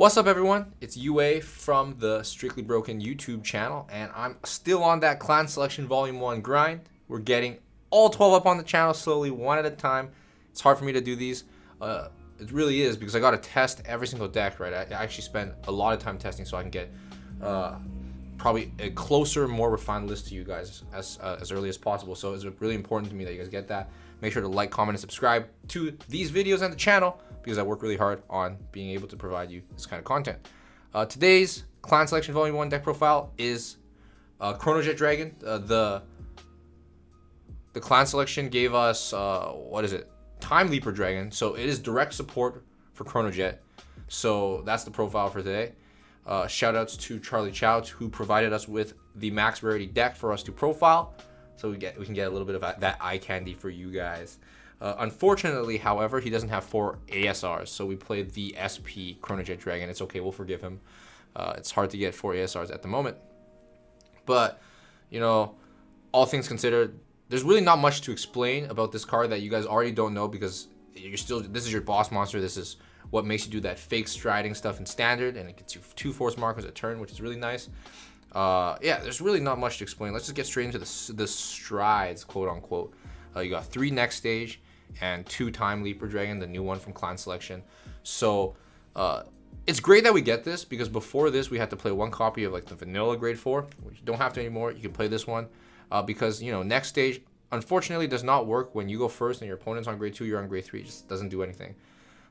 What's up, everyone? It's UA from the Strictly Broken YouTube channel, and I'm still on that clan selection volume 1 grind. We're getting all 12 up on the channel slowly, one at a time. It's hard for me to do these. It really is, because I got to test every single deck, right? I actually spent a lot of time testing so I can get probably a closer, more refined list to you guys as early as possible. So it's really important to me that you guys get that. Make sure to like, comment, and subscribe to these videos and the channel, because I work really hard on being able to provide you this kind of content. Today's Clan Selection Volume 1 deck profile is Chronojet Dragon. The Clan Selection gave us, Time Leaper Dragon. So it is direct support for Chronojet. So that's the profile for today. Shoutouts to Charlie Chout, who provided us with the max rarity deck for us to profile. So we can get a little bit of that eye candy for you guys. Unfortunately, however, he doesn't have 4 ASRs, so we played the SP Chronojet Dragon. It's okay, we'll forgive him. It's hard to get 4 ASRs at the moment. But, you know, all things considered, there's really not much to explain about this card that you guys already don't know, because this is your boss monster. This is what makes you do that fake striding stuff in standard, and it gets you 2 force markers a turn, which is really nice. Yeah, there's really not much to explain. Let's just get straight into the strides, quote unquote. You got 3 next stage and 2 Time Leaper Dragon, the new one from Clan Selection. So it's great that we get this, because before this we had to play 1 copy of like the vanilla grade 4, which you don't have to anymore. You can play this one because, you know, next stage unfortunately does not work when you go first and your opponent's on grade 2, you're on grade 3. It just doesn't do anything.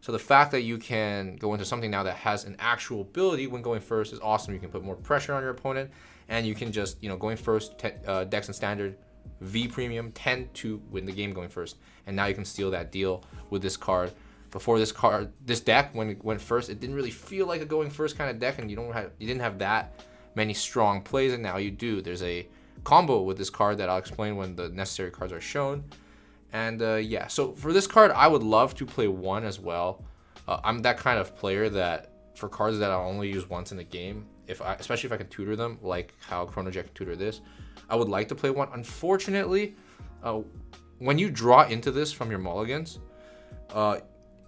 So the fact that you can go into something now that has an actual ability when going first is awesome. You can put more pressure on your opponent, and you can just, you know, going first, Dex and Standard, V Premium tend to win the game going first. And now you can steal that deal with this card. Before this deck, when it went first, it didn't really feel like a going first kind of deck, and you didn't have that many strong plays, and now you do. There's a combo with this card that I'll explain when the necessary cards are shown. And yeah, so for this card, I would love to play 1 as well. I'm that kind of player that for cards that I'll only use once in the game, especially if I can tutor them, like how Chronojet can tutor this, I would like to play 1. Unfortunately, when you draw into this from your mulligans,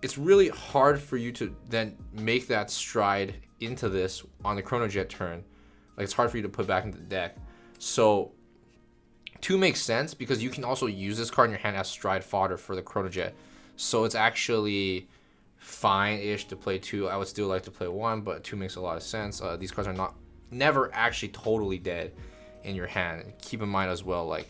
it's really hard for you to then make that stride into this on the Chronojet turn. Like, it's hard for you to put back into the deck. So 2 makes sense, because you can also use this card in your hand as stride fodder for the Chronojet. So it's actually fine-ish to play 2. I would still like to play 1, but 2 makes a lot of sense. These cards are never actually totally dead in your hand. Keep in mind as well, like,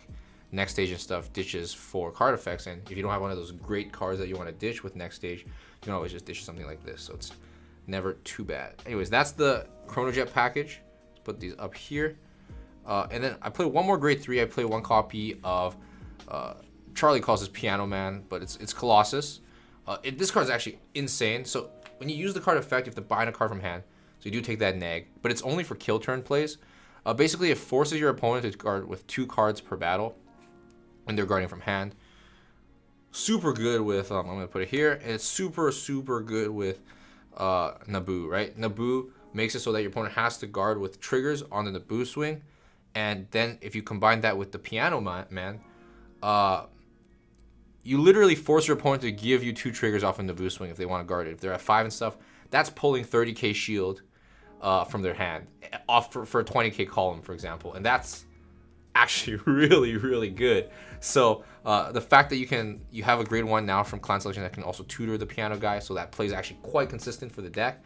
next stage and stuff ditches for card effects, and if you don't have one of those great cards that you want to ditch with next stage, you can always just ditch something like this. So it's never too bad. Anyways, that's the Chronojet package. Let's put these up here. And then I play 1 more grade 3. I play 1 copy of Charlie calls this Piano Man, but it's Colossus. This card is actually insane. So when you use the card effect, you have to bind a card from hand. So you do take that neg, but it's only for kill turn plays. Basically, it forces your opponent to guard with 2 cards per battle, and they're guarding from hand. Super good with, I'm going to put it here, and it's super good with Naboo, right? Naboo makes it so that your opponent has to guard with triggers on the Naboo swing, and then if you combine that with the Piano Man, you literally force your opponent to give you 2 triggers off a Naboo swing if they want to guard it. If they're at 5 and stuff, that's pulling 30k shield from their hand off for a 20k column, for example, and that's actually really good. So the fact that you have a grade 1 now from Clan Selection that can also tutor the Piano guy, so that play is actually quite consistent for the deck,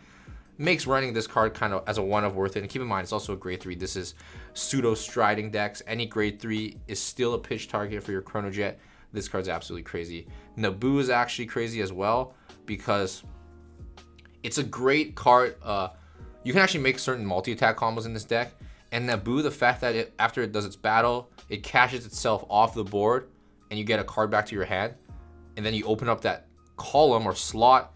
makes running this card kind of as a 1 of worth it. And keep in mind, it's also a grade 3. This is pseudo striding decks. Any grade 3 is still a pitch target for your Chronojet. This card's absolutely crazy. Naboo is actually crazy as well, because it's a great card. You can actually make certain multi-attack combos in this deck. And Naboo, the fact that after it does its battle, it caches itself off the board, and you get a card back to your hand, and then you open up that column or slot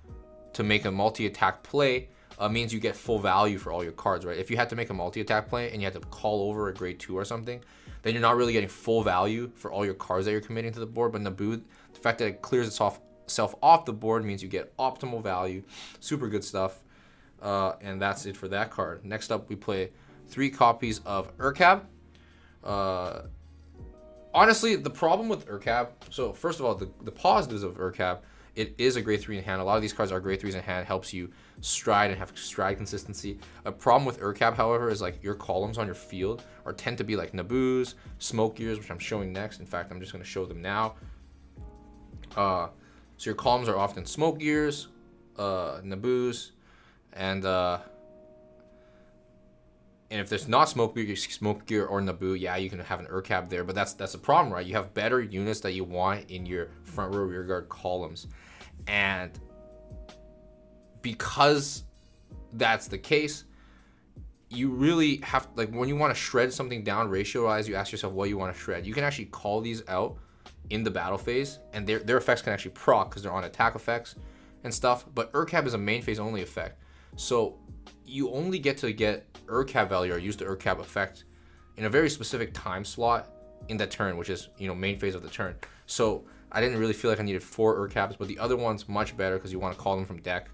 to make a multi-attack play, means you get full value for all your cards, right? If you had to make a multi-attack play and you had to call over a grade 2 or something, then you're not really getting full value for all your cards that you're committing to the board. But Naboo, the fact that it clears itself off the board, means you get optimal value. Super good stuff. And that's it for that card. Next up, we play 3 copies of Urcab. Honestly, the problem with Urcab, so first of all, the positives of Urcab it is a grade 3 in hand. A lot of these cards are grade 3s in hand. Helps you stride and have stride consistency. A problem with Urcab, however, is like your columns on your field tend to be like Naboo's, Smoke Gears, which I'm showing next. In fact, I'm just going to show them now. So your columns are often Smoke Gears, Naboo's, and if there's not Smoke Gear or Naboo, yeah, you can have an Urcab there, but that's a problem, right? You have better units that you want in your front row rear guard columns, and because that's the case, you really have, like, when you want to shred something down ratio-wise, you ask yourself what you want to shred. You can actually call these out in the battle phase, and their effects can actually proc because they're on attack effects and stuff, but Urcab is a main phase only effect, so you only get to get Urcab value or use the Urcab effect in a very specific time slot in that turn, which is, you know, main phase of the turn. So I didn't really feel like I needed 4 Urcabs, but the other one's much better because you want to call them from deck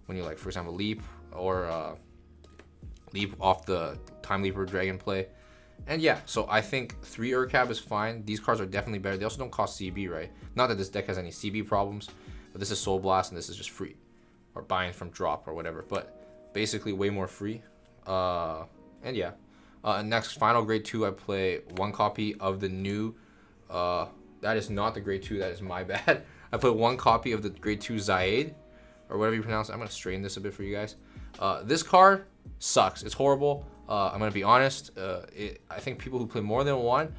when you, like, for example, leap or leap off the Time Leaper Dragon play. And yeah, so I think 3 Urcab is fine. These cards are definitely better. They also don't cost CB, right? Not that this deck has any CB problems, but this is Soul Blast and this is just free, or buying from drop or whatever, but basically way more free. And yeah, next, final grade 2, I play 1 copy of the new, that is not the grade 2, that is my bad. I play 1 copy of the grade 2 Zaid, or whatever you pronounce it. I'm going to straighten this a bit for you guys. This card sucks. It's horrible. I'm going to be honest. I think people who play more than 1,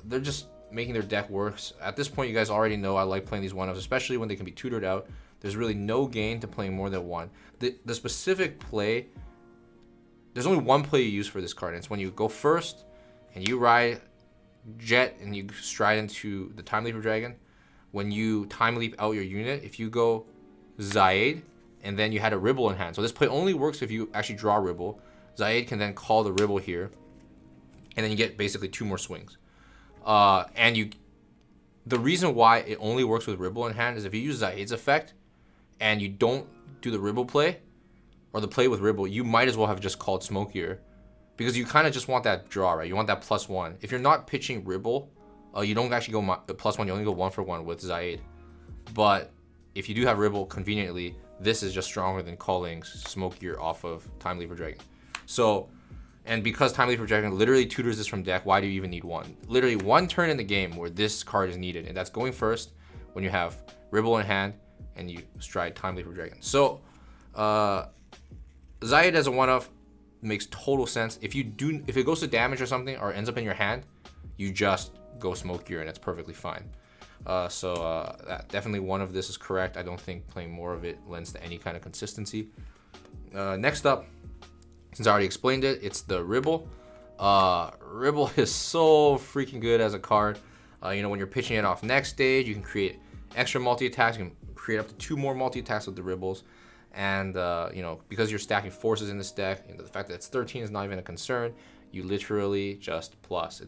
they're just making their deck worse. At this point, you guys already know I like playing these 1-ofs, especially when they can be tutored out. There's really no gain to playing more than 1. The specific play, there's only 1 play you use for this card, and it's when you go first and you ride Jet and you stride into the Time Leaper Dragon. When you Time Leap out your unit, if you go Zaid and then you had a Ribble in hand. So this play only works if you actually draw Ribble. Zaid can then call the Ribble here, and then you get basically 2 more swings. The reason why it only works with Ribble in hand is if you use Zaid's effect and you don't do the Ribble play, or the play with Ribble, you might as well have just called Smoke Gear, because you kind of just want that draw, right? You want that +1. If you're not pitching Ribble, you don't actually go +1, you only go 1 for 1 with Zaid. But if you do have Ribble, conveniently, this is just stronger than calling Smoke Gear off of Time Leaper Dragon. So, and because Time Leaper Dragon literally tutors this from deck, why do you even need 1? Literally 1 turn in the game where this card is needed, and that's going first when you have Ribble in hand and you stride Time Leaper Dragon. So, Zaid as a 1-off makes total sense. If it goes to damage or something, or ends up in your hand, you just go Smoke Gear and it's perfectly fine. Definitely 1 of this is correct. I don't think playing more of it lends to any kind of consistency. Next up, since I already explained it, it's the Ribble. Ribble is so freaking good as a card. When you're pitching it off next stage, you can create extra multi-attacks. You can create up to 2 more multi-attacks with the Ribbles. And, because you're stacking forces in this deck, the fact that it's 13 is not even a concern. You literally just plus.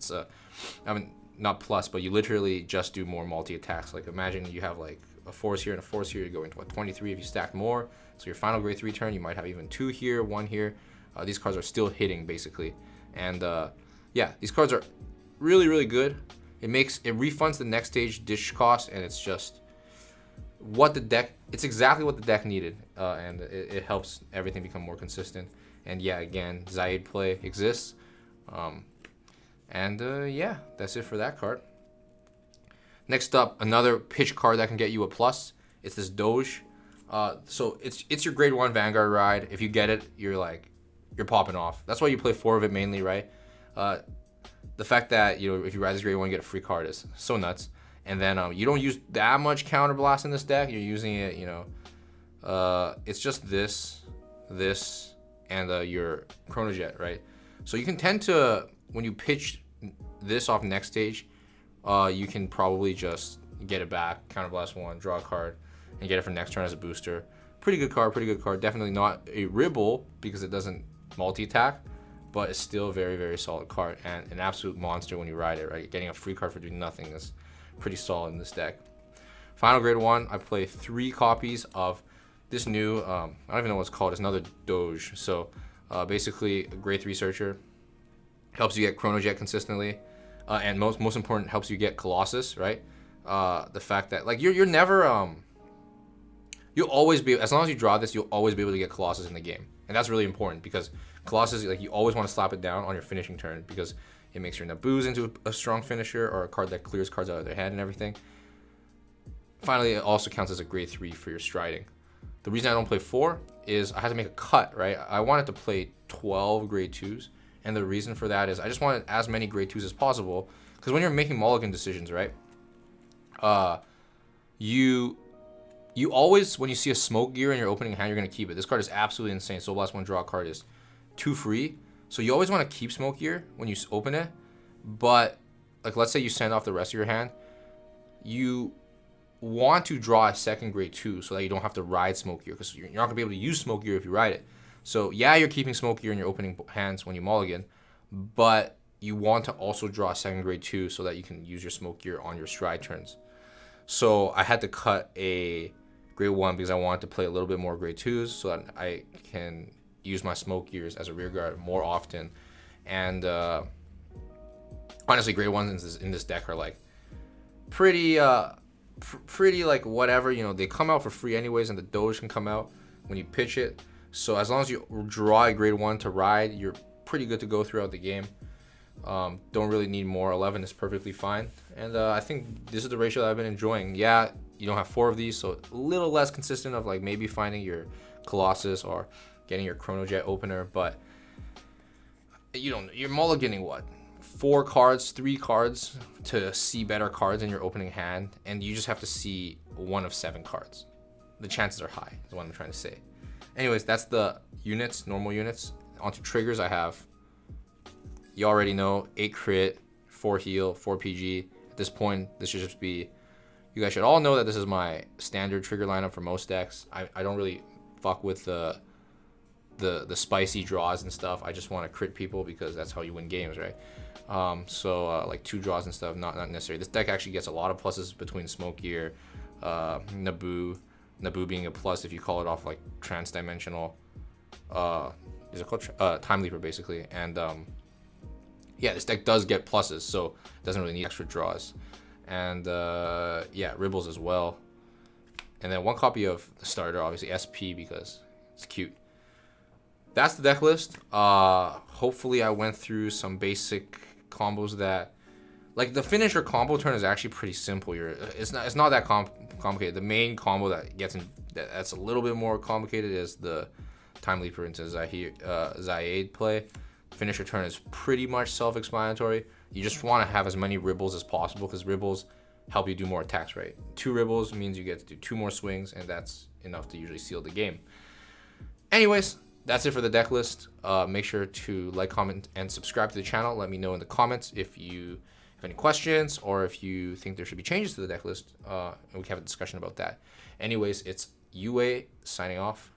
Not plus, but you literally just do more multi-attacks. Like, imagine you have, like, a force here and a force here. You go into, 23 if you stack more. So your final grade 3 turn, you might have even 2 here, 1 here. These cards are still hitting, basically. And, yeah, these cards are really, really good. It refunds the next stage dish cost, and it's just it's exactly what the deck needed, and it helps everything become more consistent. And yeah, again, Zaid play exists. Yeah, that's it for that card. Next up, another pitch card that can get you a plus. It's this Doge. So it's your grade 1 Vanguard ride. If you get it, you're popping off. That's why you play 4 of it mainly, right? The fact that, if you ride this grade 1, you get a free card is so nuts. And then you don't use that much counterblast in this deck. You're using it, it's just this, and your Chronojet, right? So you can tend to, when you pitch this off next stage, you can probably just get it back, counterblast 1, draw a card, and get it for next turn as a booster. Pretty good card. Definitely not a Ribble because it doesn't multi-attack, but it's still a very, very solid card and an absolute monster when you ride it, right? Getting a free card for doing nothing is pretty solid in this deck. Final grade 1, I play 3 copies of this new, I don't even know what it's called. It's another Doge. So basically, a grade 3 searcher. Helps you get Chronojet consistently. And most important, helps you get Colossus, right? the fact that like you're never you'll always be, as long as you draw this, you'll always be able to get Colossus in the game, and that's really important because Colossus, like, you always want to slap it down on your finishing turn because it makes your Naboo's into a strong finisher or a card that clears cards out of their hand and everything. Finally, it also counts as a grade 3 for your striding. The reason I don't play 4 is I had to make a cut, right? I wanted to play 12 grade 2s, and the reason for that is I just wanted as many grade 2s as possible, because when you're making mulligan decisions, right, you always, when you see a smoke gear in your opening hand, you're going to keep it. This card is absolutely insane. Soul Blast 1 draw card is 2 free. So you always want to keep smoke gear when you open it. But, like, let's say you send off the rest of your hand. You want to draw a second grade 2 so that you don't have to ride smoke gear, because you're not going to be able to use smoke gear if you ride it. So, yeah, you're keeping smoke gear in your opening hands when you mulligan. But you want to also draw a second grade 2 so that you can use your smoke gear on your stride turns. So I had to cut a grade 1 because I wanted to play a little bit more grade 2s so that I can use my smoke gears as a rear guard more often. And honestly, grade 1s in this deck are like pretty like whatever, you know, they come out for free anyways, and the Doge can come out when you pitch it. So as long as you draw a grade 1 to ride, you're pretty good to go throughout the game. Don't really need more. 11 is perfectly fine, and I think this is the ratio that I've been enjoying. Yeah, you don't have 4 of these, so a little less consistent of like maybe finding your Colossus or getting your Chronojet opener, but you're mulliganing what, 4 cards, 3 cards to see better cards in your opening hand, and you just have to see 1 of 7 cards. The chances are high, is what I'm trying to say. Anyways, that's the units, normal units. Onto triggers, I have, you already know, 8 crit, 4 heal, 4 PG. At this point, this should just be, you guys should all know that this is my standard trigger lineup for most decks. I don't really fuck with the spicy draws and stuff. I just want to crit people because that's how you win games, right? Like 2 draws and stuff, not necessary. This deck actually gets a lot of pluses between Smoke Gear, Naboo being a plus if you call it off like trans-dimensional, is it called Time Leaper basically, and yeah, this deck does get pluses, so it doesn't really need extra draws. And yeah, Ribbles as well. And then 1 copy of the starter, obviously SP because it's cute. That's the deck list. Hopefully I went through some basic combos that, like, the finisher combo turn is actually pretty simple. It's not that complicated. The main combo that gets in that's a little bit more complicated is the Time Leaper into Zaid play. Finisher turn is pretty much self-explanatory. You just want to have as many Ribbles as possible because Ribbles help you do more attacks, right? 2 Ribbles means you get to do 2 more swings, and that's enough to usually seal the game. Anyways, that's it for the deck list. Make sure to like, comment, and subscribe to the channel. Let me know in the comments if you have any questions or if you think there should be changes to the deck list, and we can have a discussion about that. Anyways, it's UA signing off.